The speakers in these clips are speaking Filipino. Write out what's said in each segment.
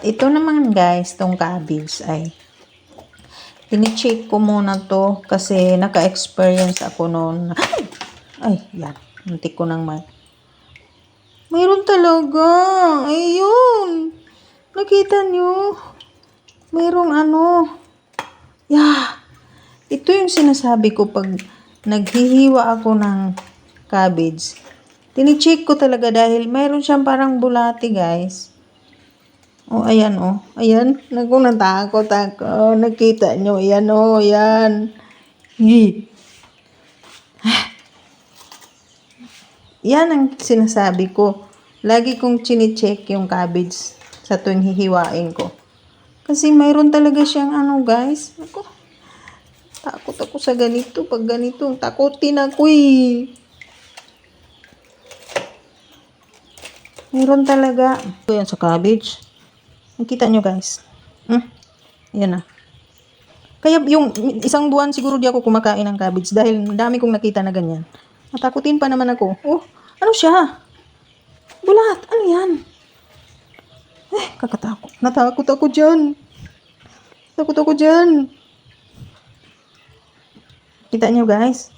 Ito naman guys, tong cabbage ay tini-check ko muna to kasi naka-experience ako noon. Ay, yan. Muntik ko nang mayroon talaga. Ayun. Nakita nyo? Mayroong ito yung sinasabi ko pag naghihiwa ako ng cabbage. Tini-check ko talaga dahil mayroon siyang parang bulati, guys. Oh, ayan, oh. Ayan. Natakot ako. Nakita nyo. Ayan, oh. Ayan. Yan ang sinasabi ko. Lagi kong chine-check yung cabbage sa tuwing hihiwain ko. Kasi mayroon talaga siyang guys. Ako, takot ako sa ganito. Pag ganito, takutin ako eh. Mayroon talaga. Ito yan sa cabbage. Nakita nyo guys. Yan na. Kaya yung isang buwan siguro di ako kumakain ng cabbage dahil dami kong nakita na ganyan. Natakutin pa naman ako. Oh, ano siya? Bulat. Ano yan? Kakatakot. Natakot ako dyan. Takot ako dyan. Kita nyo guys?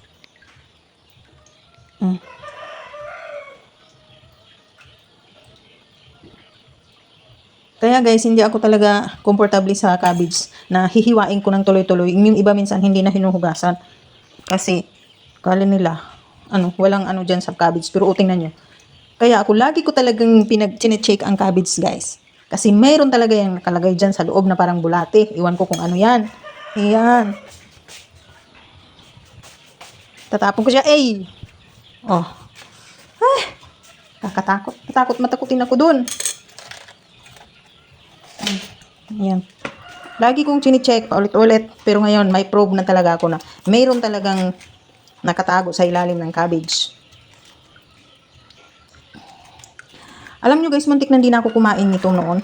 Kaya guys, hindi ako talaga komportable sa cabbage na hihiwain ko ng tuloy-tuloy. Yung iba minsan hindi na hinuhugasan. Kasi, kala nila, walang dyan sa cabbage. Pero tingnan nyo. Kaya ako, lagi ko talagang chine-check ang cabbage guys. Kasi mayroon talaga yung nakalagay dyan sa loob na parang bulate. Iwan ko kung ano yan. Ayan. Tatapon ko siya. Oh. Ay. Kakatakot. Matakutin ako dun. Ayan. Lagi kong chine-check paulit-ulit. Pero ngayon, may probe na talaga ako na mayroon talagang nakatago sa ilalim ng cabbage. Alam nyo guys, muntik na hindi na ako kumain nito noon.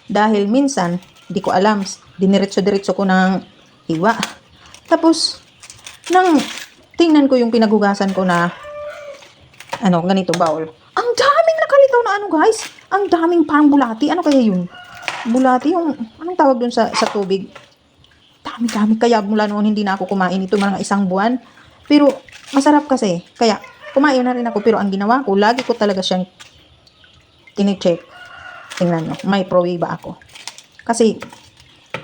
Dahil minsan, di ko alam, diniretso-diretso ko ng hiwa. Tapos, nang tingnan ko yung pinaghugasan ko na, ganito bowl. Ang daming nakalitaw na guys. Ang daming parang bulati. Ano kaya yun? Bulati yung, anong tawag dun sa tubig? Dami-dami. Kaya mula noon hindi na ako kumain ito mga isang buwan. Pero, masarap kasi. Kaya, kumain na rin ako. Pero ang ginawa ko, lagi ko talaga siyang tine-check. Tingnan nyo, may microwave ba ako? Kasi,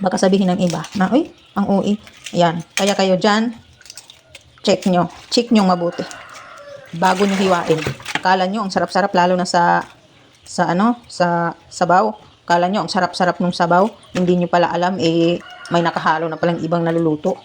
baka sabihin ng iba na, ang UI. Ayan. Kaya kayo dyan, check nyo mabuti. Bago nyo hiwain. Akala nyo, ang sarap-sarap, lalo na sa sabaw. Akala nyo, ang sarap-sarap ng sabaw. Hindi nyo pala alam, may nakahalo na palang ibang naluluto.